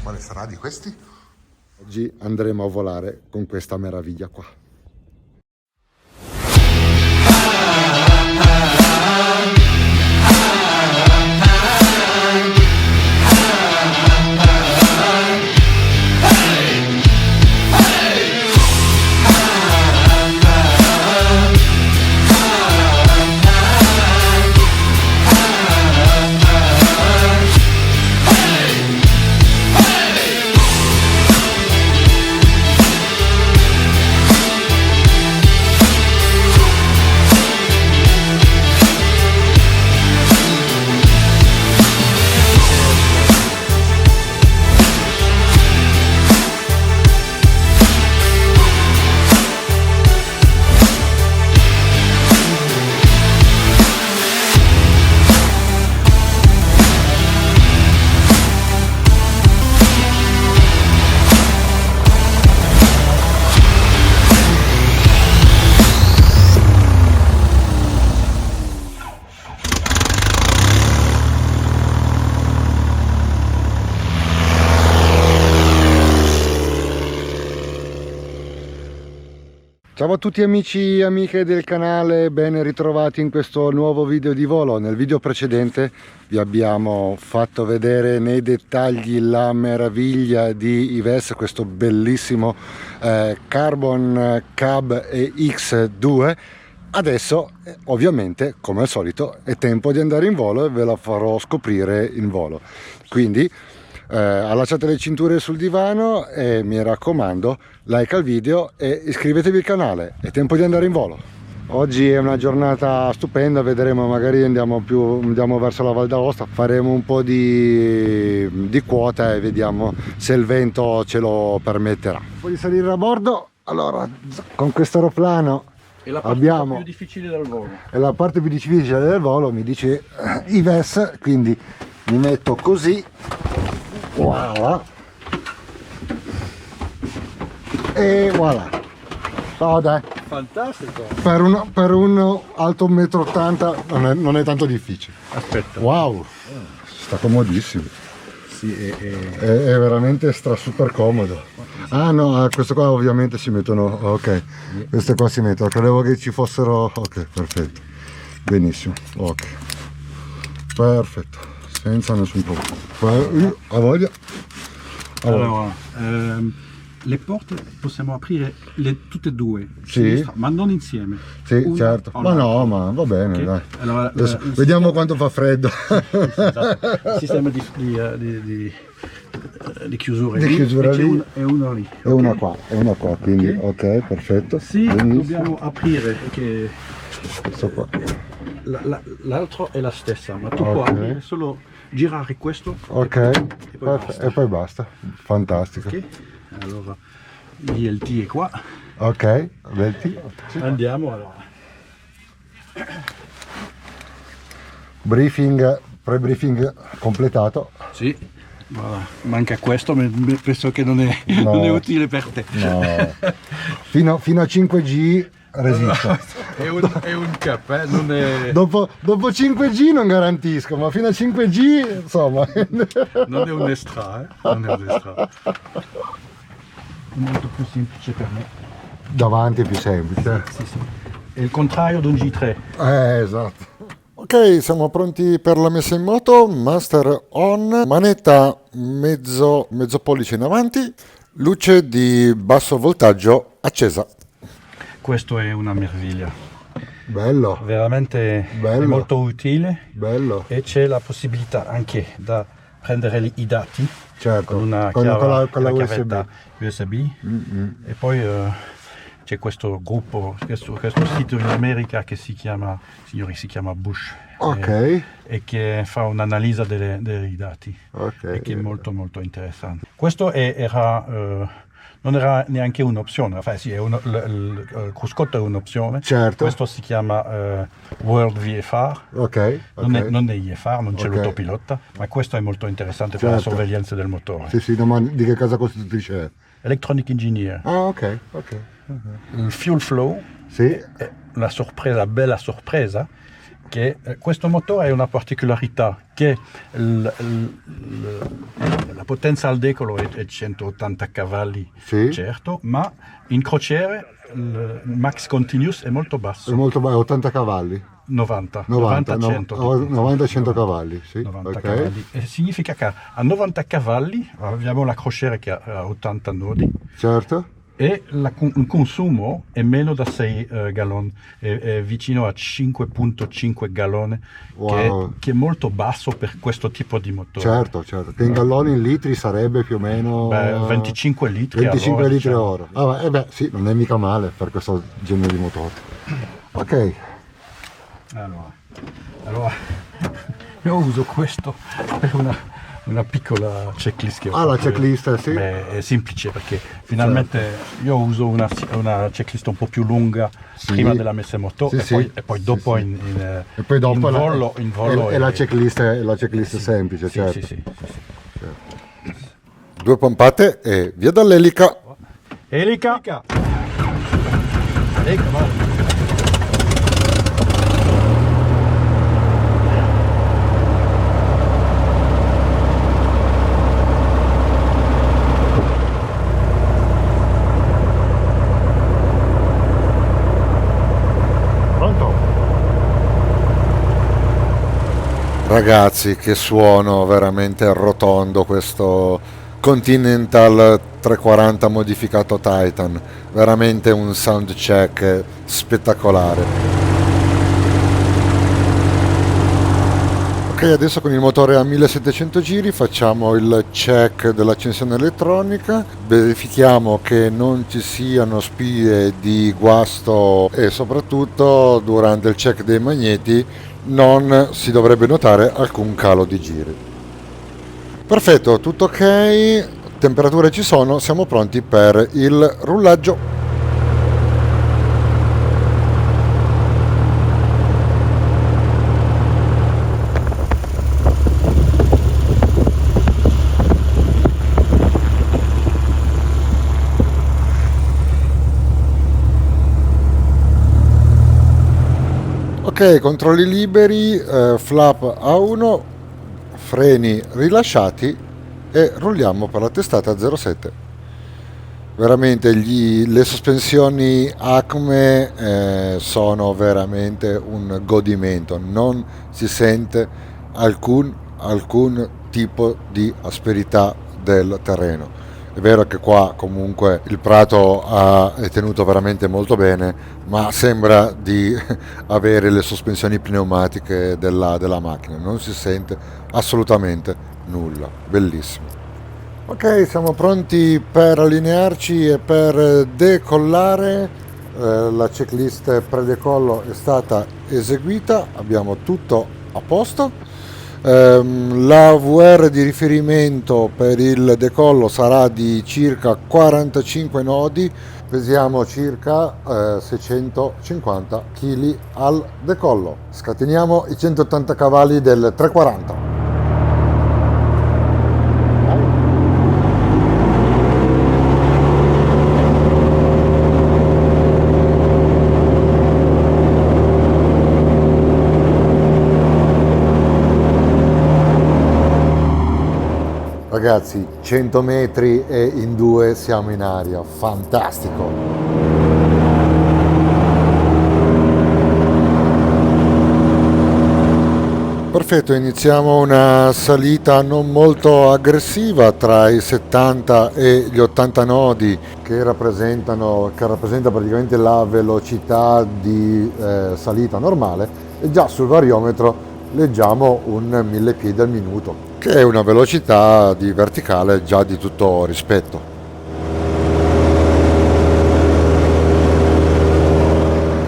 Quale sarà di questi? Oggi andremo a volare con questa meraviglia qua. Ciao a tutti amici e amiche del canale, ben ritrovati in questo nuovo video di volo. Nel video precedente vi abbiamo fatto vedere nei dettagli la meraviglia di Ives, questo bellissimo Carbon Cab X2. Adesso ovviamente, come al solito, è tempo di andare in volo e ve la farò scoprire in volo. Quindi allacciate le cinture sul divano e mi raccomando, like al video e iscrivetevi al canale, è tempo di andare in volo. Oggi è una giornata stupenda, vedremo, magari andiamo verso la Val d'Aosta, faremo un po' di quota e vediamo se il vento ce lo permetterà. Poi di salire a bordo, allora con questo aeroplano è la parte più difficile del volo. È la parte più difficile del volo, mi dice Ives, quindi mi metto così. Voilà. E voilà. Oh, dai. Fantastico. Per uno alto 1,80 m non è tanto difficile. Aspetta. Wow. Sta comodissimo. Sì, è veramente super comodo. Ah no, questo qua ovviamente si mettono. Ok. Queste qua si mettono. Credevo che ci fossero. Ok, perfetto. Benissimo. Ok. Perfetto. Senza nessun problema. A voglia. Allora, le porte possiamo aprire tutte e due, sì, sinistra, ma non insieme. Sì, una certo. Ma no, ma va bene, okay. Dai. Allora, adesso vediamo quanto fa freddo. Esatto. Il sistema di chiusura, lì. E una lì. E una qua, quindi ok, perfetto. Sì, benissimo. Dobbiamo aprire che questo qua. L'altro è la stessa, ma tu puoi aprire solo girare questo. Ok, e poi basta. Fantastico. Okay. Allora, l'ILT è qua. Ok, l'ILT. Andiamo allora. Briefing, pre-briefing completato. Sì, voilà. Manca questo, ma penso che non è utile per te. No. Fino a 5G resiste. È un cap, non è... Dopo 5G non garantisco, ma fino a 5G insomma. Non è un extra, non è un extra. È molto più semplice per me. Davanti è più semplice. Sì. È il contrario di un G3. Esatto. Ok, siamo pronti per la messa in moto. Master on, manetta mezzo pollice in avanti, luce di basso voltaggio accesa. Questo è una meraviglia. Bello. Veramente bello. È molto utile. Bello. E c'è la possibilità anche da prendere i dati. Certo. Con una con la chiavetta USB. E poi c'è questo gruppo, questo sito in America che si chiama Bush. Ok. E che fa un'analisi dei dati. Ok. E che è molto molto interessante. Questo non era neanche un'opzione, sì, il cruscotto è un'opzione. Certo. Questo si chiama World VFR. Ok. Non è IFR, non c'è l'autopilota, ma questo è molto interessante per la sorveglianza del motore. Sì, ma di che cosa costituisce? Electronic Engineer. Ah, ok. Il fuel flow, sì. È una bella sorpresa, che questo motore ha una particolarità, che la potenza al decolo è 180 cavalli, Sì. certo, ma in crociere il max continuous è molto basso, È molto bello, 80 cavalli. 90, 90, 100. 90-100 cavalli, sì. 90 Ok. cavalli. E significa che a 90 cavalli abbiamo la crociera che ha 80 nodi Certo. e il consumo è meno da 6 galloni, è vicino a 5,5 galloni, Wow. che è molto basso per questo tipo di motore. Certo, certo. Che in galloni, in litri sarebbe più o meno... Beh, 25 litri 25 all'ora, litri diciamo. ora. Ah, beh, sì, non è mica male per questo genere di motore. Ok. Allora, io uso questo per una piccola checklist che ho Ah, la fatto. checklist, sì. Beh, è semplice perché finalmente io uso una checklist un po' più lunga Sì. prima della messa in moto Sì, e, sì. e poi Sì, dopo sì. E poi dopo in volo è la checklist semplice, sì, certo. sì. 2 pompate e via dall'elica. Elica! Elica, va. Pronto? Ragazzi, che suono veramente rotondo questo Continental 340 modificato Titan, veramente un sound check spettacolare. Ok, adesso con il motore a 1700 giri facciamo il check dell'accensione elettronica, verifichiamo che non ci siano spie di guasto e soprattutto durante il check dei magneti non si dovrebbe notare alcun calo di giri. Perfetto, tutto ok, temperature ci sono, siamo pronti per il rullaggio. Ok, controlli liberi, flap A1, freni rilasciati e rulliamo per la testata 07. Veramente le sospensioni Acme sono veramente un godimento, non si sente alcun tipo di asperità del terreno. È vero che qua comunque il prato è tenuto veramente molto bene, ma sembra di avere le sospensioni pneumatiche della macchina, non si sente assolutamente nulla, bellissimo. Ok, siamo pronti per allinearci e per decollare. La checklist predecollo è stata eseguita, abbiamo tutto a posto. La VR di riferimento per il decollo sarà di circa 45 nodi, pesiamo circa 650 kg al decollo. Scateniamo i 180 cavalli del 340. Ragazzi, 100 metri e in 2 siamo in aria, fantastico! Perfetto, iniziamo una salita non molto aggressiva tra i 70 e gli 80 nodi che rappresenta praticamente la velocità di salita normale e già sul variometro leggiamo un 1000 piedi al minuto, che è una velocità di verticale già di tutto rispetto.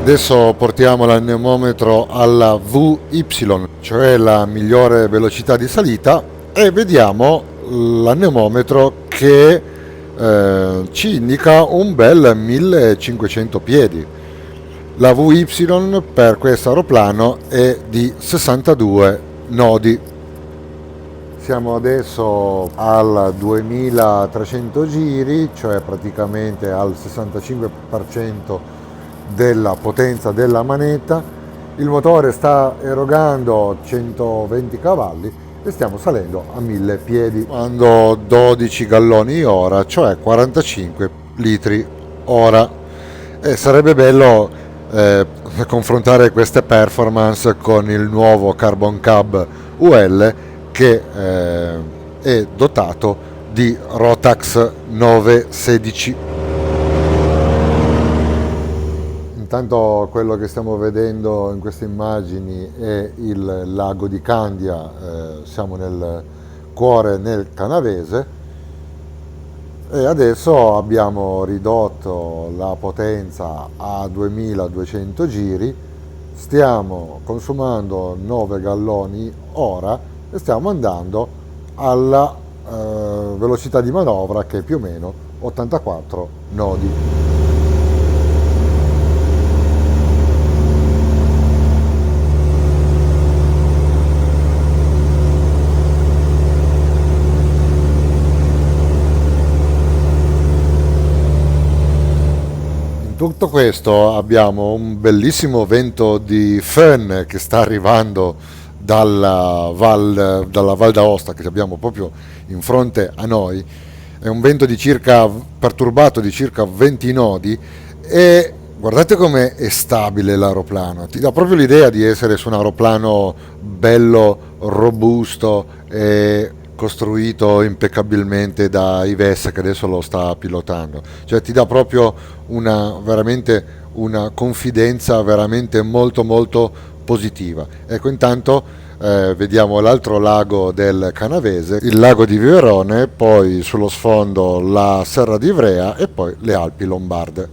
Adesso portiamo l'aneumometro alla VY, cioè la migliore velocità di salita, e vediamo l'aneumometro che ci indica un bel 1500 piedi. La VY per questo aeroplano è di 62 nodi. Siamo adesso al 2300 giri, cioè praticamente al 65% della potenza della manetta, Il motore sta erogando 120 cavalli e stiamo salendo a 1000 piedi, quando 12 galloni ora, cioè 45 litri ora. E sarebbe bello confrontare queste performance con il nuovo Carbon Cab UL che è dotato di Rotax 916. Intanto quello che stiamo vedendo in queste immagini è il lago di Candia, siamo nel cuore, nel Canavese, e adesso abbiamo ridotto la potenza a 2200 giri, stiamo consumando 9 galloni ora e stiamo andando alla velocità di manovra che è più o meno 84 nodi. Tutto questo abbiamo un bellissimo vento di Föhn che sta arrivando dalla Val d'Aosta, che abbiamo proprio in fronte a noi. È un vento perturbato di circa 20 nodi e guardate come è stabile l'aeroplano. Ti dà proprio l'idea di essere su un aeroplano bello, robusto e costruito impeccabilmente da Yves, che adesso lo sta pilotando. Cioè ti dà proprio veramente una confidenza veramente molto molto positiva. Ecco, intanto vediamo l'altro lago del Canavese, il lago di Viverone, poi sullo sfondo la Serra di Ivrea e poi le Alpi Lombarde.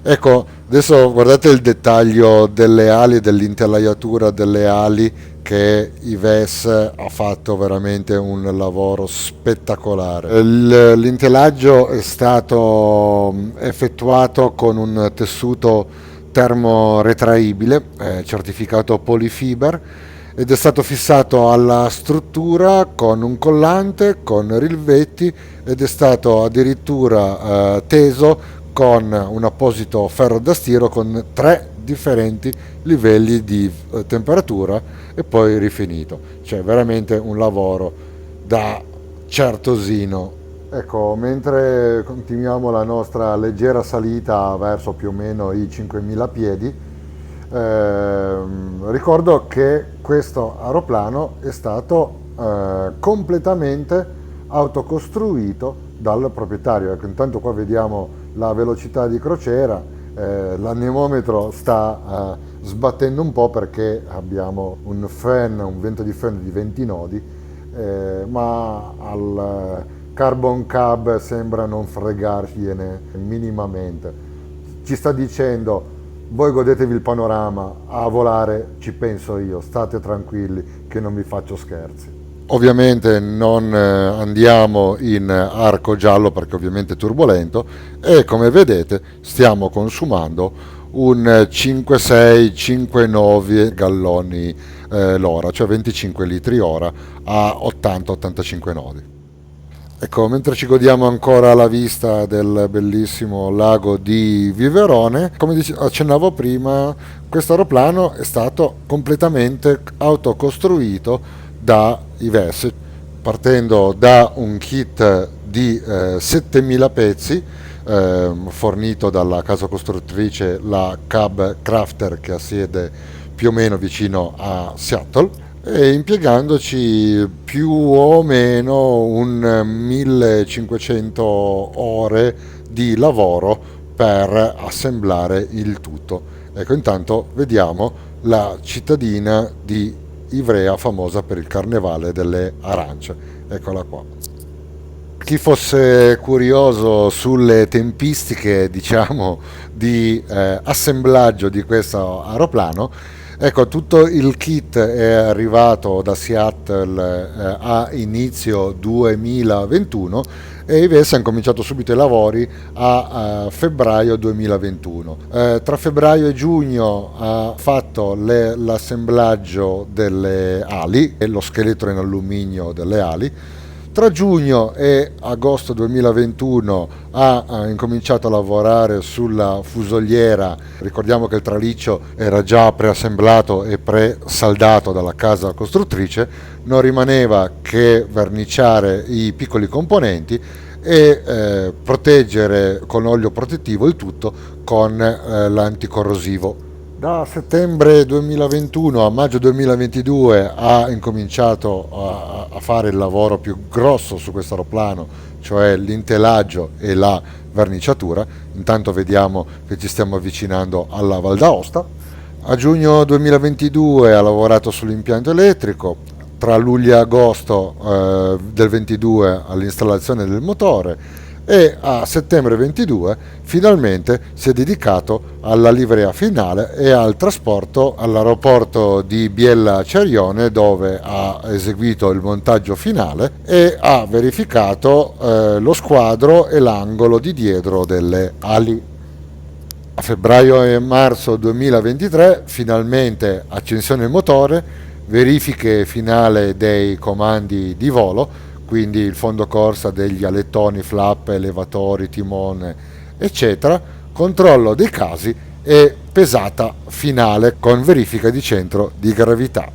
Ecco, adesso guardate il dettaglio delle ali, dell'intelaiatura delle ali, che Yves ha fatto veramente un lavoro spettacolare. L'intellaggio è stato effettuato con un tessuto termoretraibile, certificato Polyfiber, ed è stato fissato alla struttura con un collante, con rilvetti, ed è stato addirittura teso con un apposito ferro da stiro con 3 differenti livelli di temperatura e poi rifinito. Cioè veramente un lavoro da certosino. Ecco, mentre continuiamo la nostra leggera salita verso più o meno i 5000 piedi, ricordo che questo aeroplano è stato completamente autocostruito dal proprietario. Ecco, intanto qua vediamo la velocità di crociera, l'anemometro sta sbattendo un po' perché abbiamo un vento di Föhn di 20 nodi, ma al Carbon Cab sembra non fregargliene minimamente. Ci sta dicendo: voi godetevi il panorama, a volare ci penso io, state tranquilli che non vi faccio scherzi. Ovviamente non andiamo in arco giallo perché ovviamente è turbolento, e come vedete stiamo consumando un 5,6-5,9 galloni l'ora, cioè 25 litri ora a 80-85 nodi. Ecco, mentre ci godiamo ancora la vista del bellissimo lago di Viverone, come accennavo prima, questo aeroplano è stato completamente autocostruito da Yves, partendo da un kit di 7000 pezzi fornito dalla casa costruttrice, la Cab Crafter, che ha sede più o meno vicino a Seattle, e impiegandoci più o meno un 1500 ore di lavoro per assemblare il tutto. Ecco, intanto vediamo la cittadina di Ivrea, famosa per il carnevale delle arance. Eccola qua. Chi fosse curioso sulle tempistiche, diciamo, di assemblaggio di questo aeroplano, ecco, tutto il kit è arrivato da Seattle a inizio 2021 e Yves ha cominciato subito i lavori a febbraio 2021. Tra febbraio e giugno ha fatto l'assemblaggio delle ali e lo scheletro in alluminio delle ali. Tra giugno e agosto 2021 ha incominciato a lavorare sulla fusoliera. Ricordiamo che il traliccio era già preassemblato e presaldato dalla casa costruttrice, non rimaneva che verniciare i piccoli componenti e proteggere con olio protettivo il tutto con l'anticorrosivo. Da settembre 2021 a maggio 2022 ha incominciato a fare il lavoro più grosso su questo aeroplano, cioè l'intelaggio e la verniciatura. Intanto vediamo che ci stiamo avvicinando alla Val d'Aosta. A giugno 2022 ha lavorato sull'impianto elettrico, tra luglio e agosto del 22 all'installazione del motore, e a settembre 22 finalmente si è dedicato alla livrea finale e al trasporto all'aeroporto di Biella Cerione, dove ha eseguito il montaggio finale e ha verificato lo squadro e l'angolo di dietro delle ali. A febbraio e marzo 2023 finalmente accensione motore, verifiche finale dei comandi di volo, quindi il fondo corsa degli alettoni, flap, elevatori, timone, eccetera, controllo dei casi e pesata finale con verifica di centro di gravità.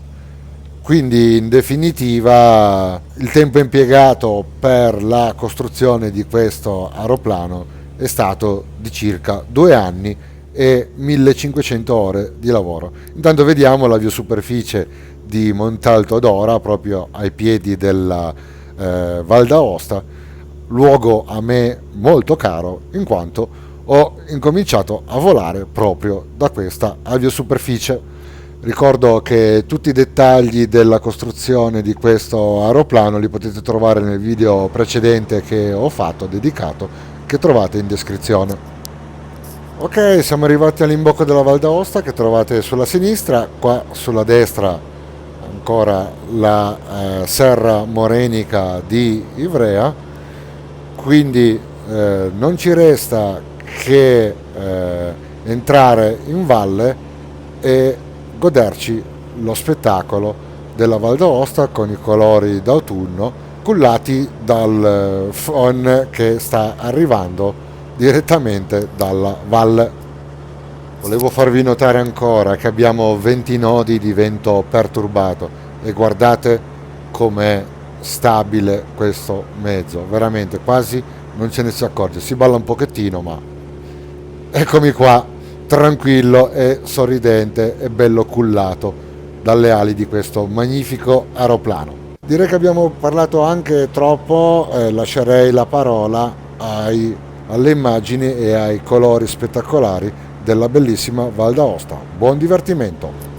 Quindi in definitiva il tempo impiegato per la costruzione di questo aeroplano è stato di circa 2 anni e 1500 ore di lavoro. Intanto vediamo la biosuperficie di Montalto d'Ora, proprio ai piedi della Val d'Aosta, luogo a me molto caro in quanto ho incominciato a volare proprio da questa aviosuperficie. Ricordo che tutti i dettagli della costruzione di questo aeroplano li potete trovare nel video precedente che ho fatto, dedicato, che trovate in descrizione. Ok, siamo arrivati all'imbocco della Val d'Aosta, che trovate sulla sinistra. Qua sulla destra ancora la serra morenica di Ivrea, quindi non ci resta che entrare in valle e goderci lo spettacolo della Val d'Aosta con i colori d'autunno cullati dal FON che sta arrivando direttamente dalla valle. Volevo farvi notare ancora che abbiamo 20 nodi di vento perturbato e guardate com'è stabile questo mezzo, veramente quasi non ce ne si accorge, si balla un pochettino, ma eccomi qua, tranquillo e sorridente e bello cullato dalle ali di questo magnifico aeroplano. Direi che abbiamo parlato anche troppo, lascerei la parola alle immagini e ai colori spettacolari della bellissima Val d'Aosta. Buon divertimento!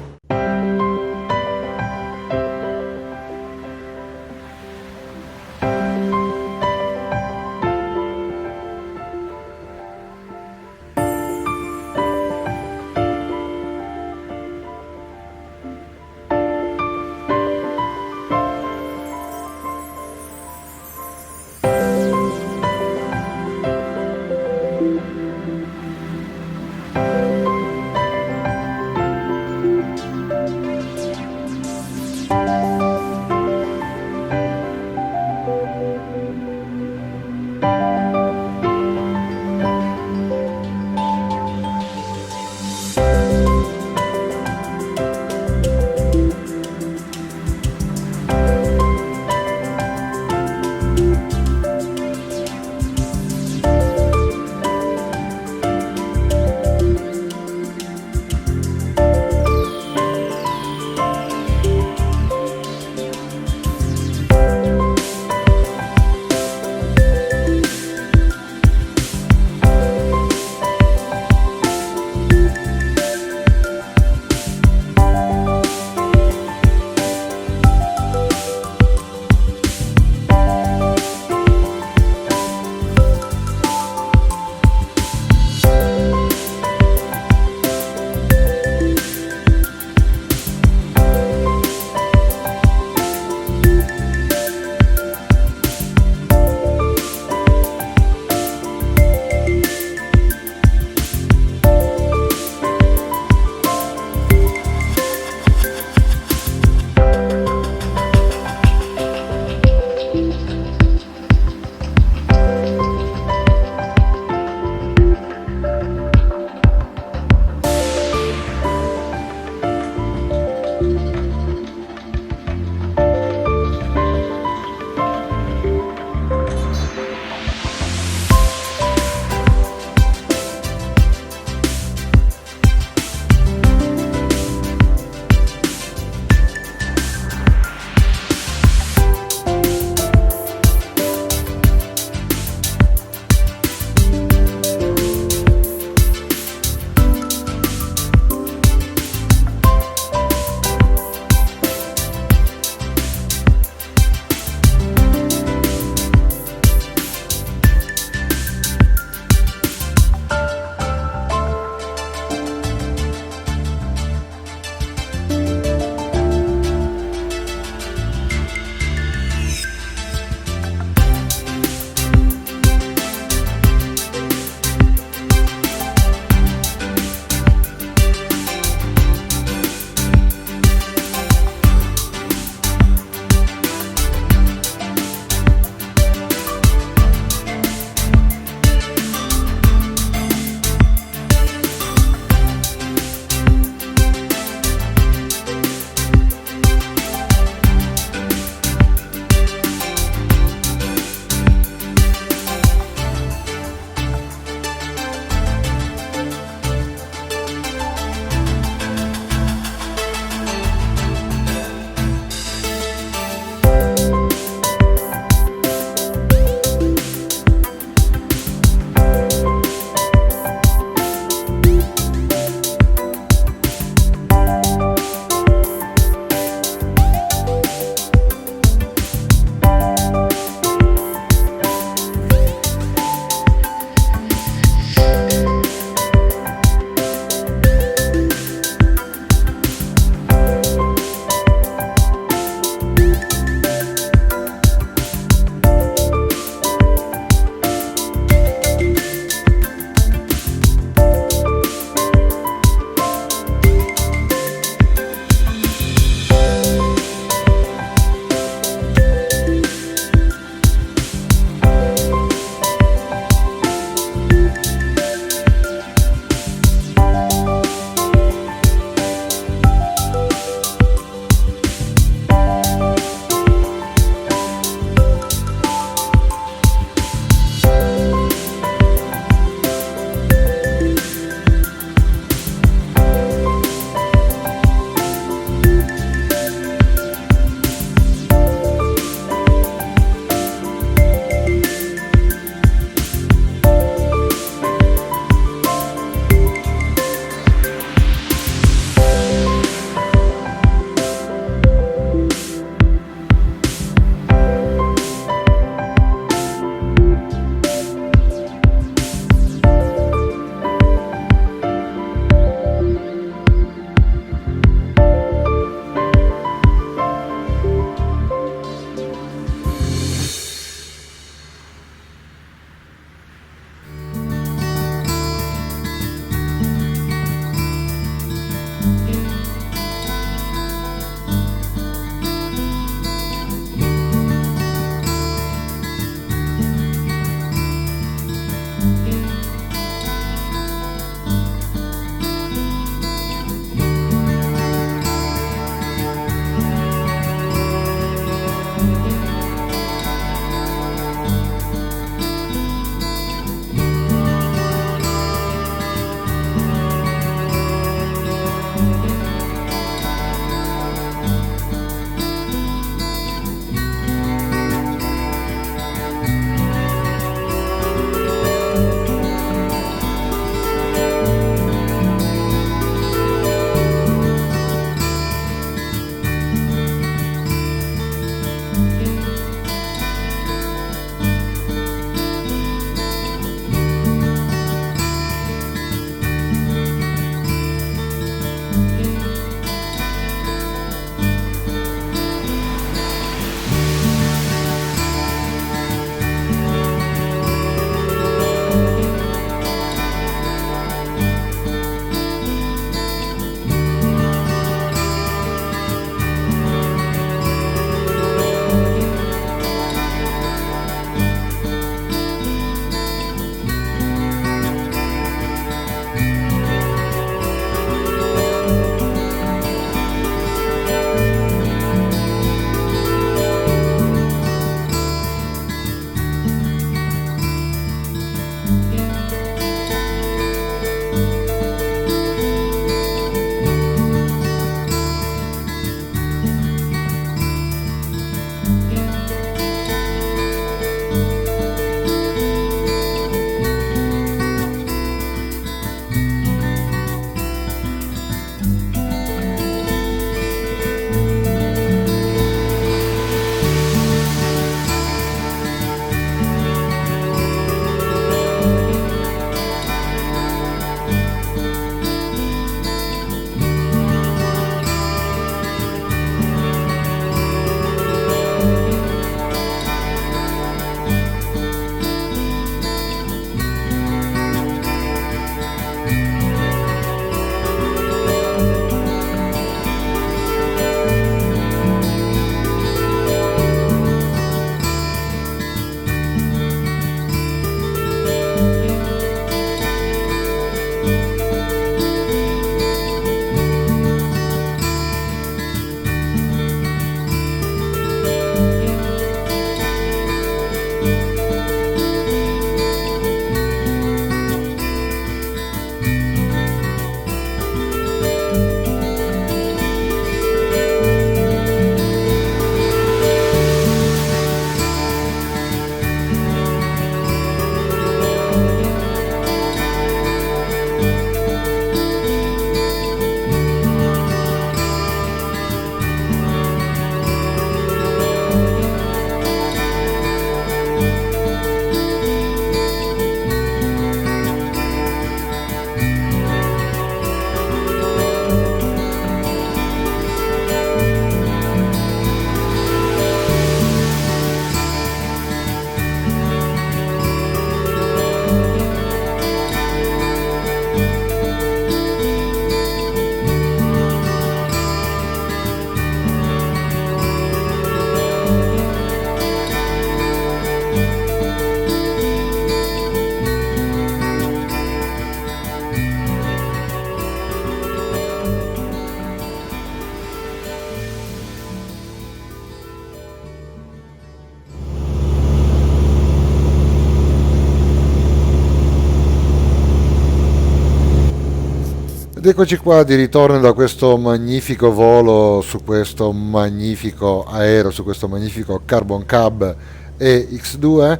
eccoci qua di ritorno da questo magnifico volo su questo magnifico aereo, su questo magnifico Carbon Cab EX2.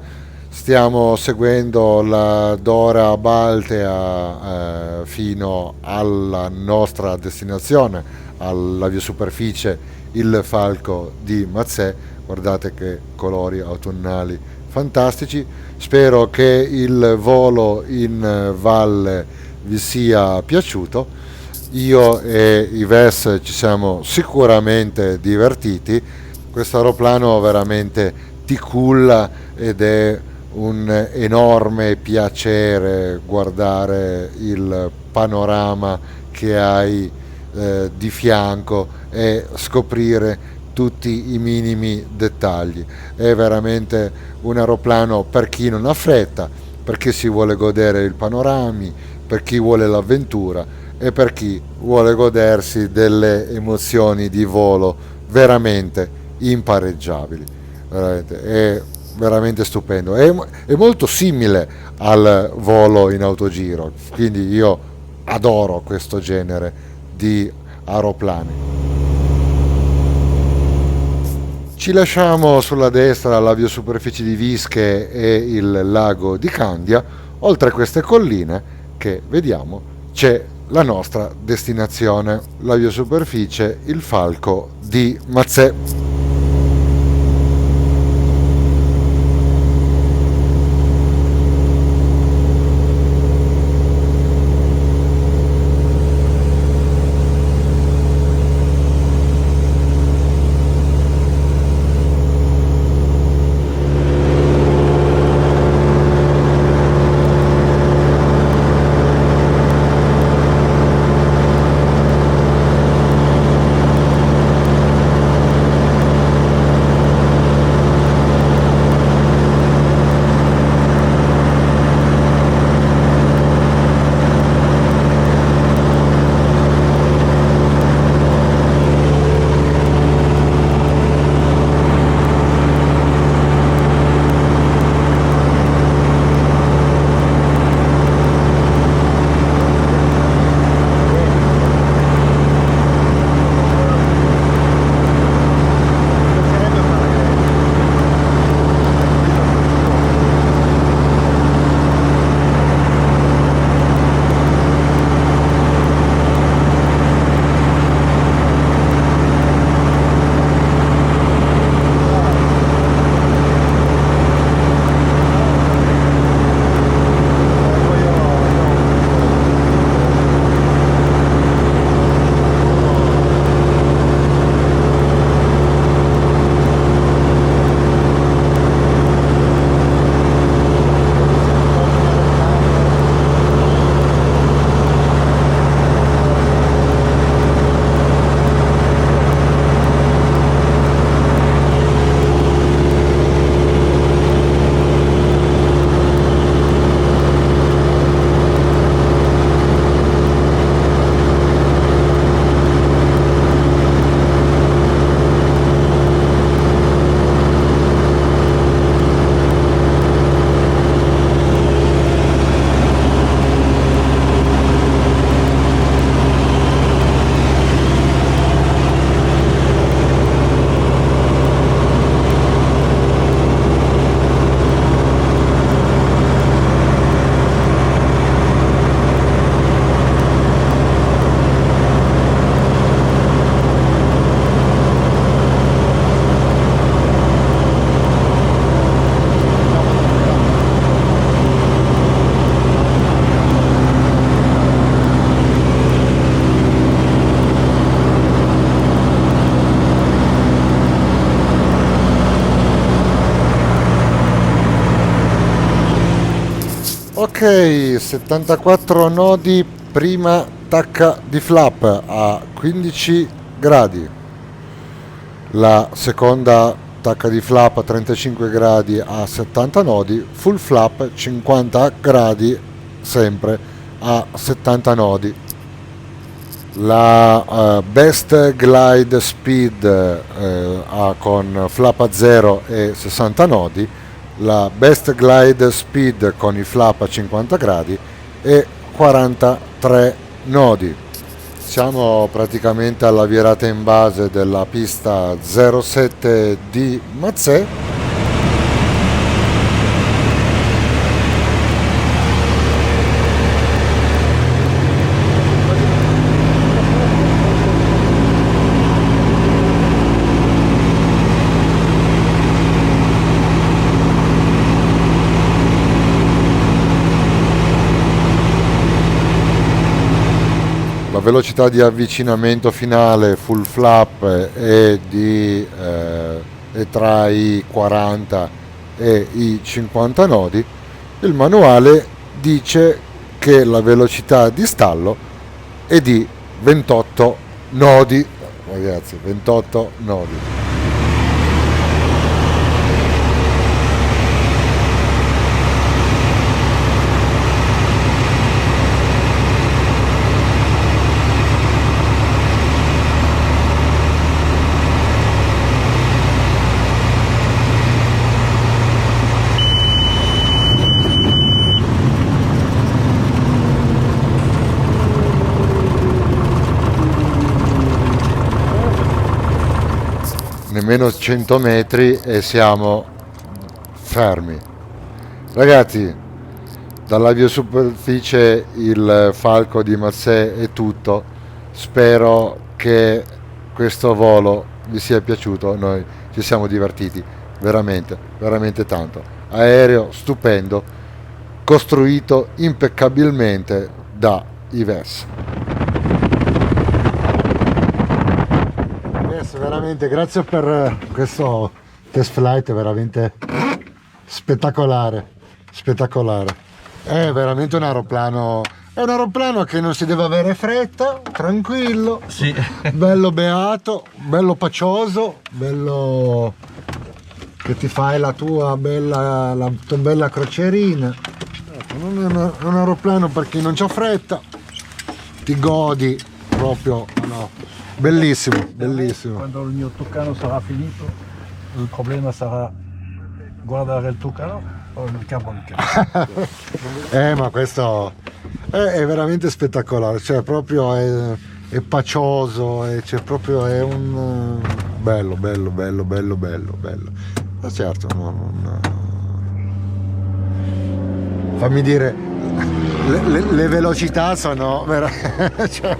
Stiamo seguendo la Dora Baltea fino alla nostra destinazione, all'aviosuperficie il Falco di Mazzè. Guardate che colori autunnali fantastici. Spero che il volo in valle vi sia piaciuto. Io e Yves ci siamo sicuramente divertiti. Questo aeroplano veramente ti culla ed è un enorme piacere guardare il panorama che hai di fianco e scoprire tutti i minimi dettagli. È veramente un aeroplano per chi non ha fretta, per chi si vuole godere il panorami, per chi vuole l'avventura e per chi vuole godersi delle emozioni di volo veramente impareggiabili. È veramente stupendo. È molto simile al volo in autogiro, quindi io adoro questo genere di aeroplani. Ci lasciamo sulla destra l'aviosuperficie di Vische e il lago di Candia. Oltre a queste colline che vediamo c'è la nostra destinazione, l'aviosuperficie il Falco di Mazzè. Ok, 74 nodi, prima tacca di flap a 15 gradi, la seconda tacca di flap a 35 gradi a 70 nodi, full flap 50 gradi sempre a 70 nodi. La best glide speed con flap a 0 e 60 nodi, la best glide speed con il flap a 50 gradi e 43 nodi. Siamo praticamente alla virata in base della pista 07 di Mazzè. La velocità di avvicinamento finale full flap è tra i 40 e i 50 nodi. Il manuale dice che la velocità di stallo è di 28 nodi, ragazzi, 28 nodi. Nemmeno 100 metri e siamo fermi. Ragazzi, dall'aviosuperficie il falco di Mazzè è tutto. Spero che questo volo vi sia piaciuto. Noi ci siamo divertiti veramente, veramente tanto. Aereo stupendo, costruito impeccabilmente da Ives. Veramente grazie per questo test flight, veramente spettacolare, spettacolare. È veramente un aeroplano che non si deve avere fretta, tranquillo, Sì. bello beato, bello pacioso, bello che ti fai la tua bella crocierina. È un aeroplano per chi non c'ha fretta, ti godi proprio, no. Bellissimo, bellissimo. Quando il mio Tucano sarà finito, il problema sarà guardare il Tucano o il Carbonica. Ma questo è veramente spettacolare, cioè proprio è pacioso, c'è proprio è un bello. Ma certo, fammi dire, le velocità sono cioè,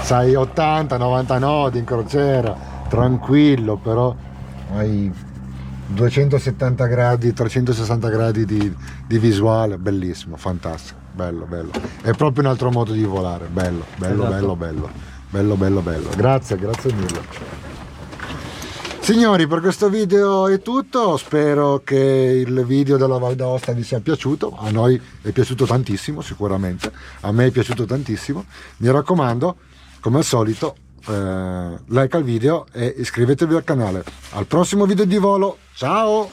sai, 80-90 nodi in crociera, tranquillo, però hai 270 gradi, 360 gradi di visuale, bellissimo, fantastico, bello. È proprio un altro modo di volare, bello. Grazie mille. Signori, per questo video è tutto, spero che il video della Val d'Aosta vi sia piaciuto, a noi è piaciuto tantissimo sicuramente, a me è piaciuto tantissimo, mi raccomando, come al solito, like al video e iscrivetevi al canale. Al prossimo video di volo, ciao!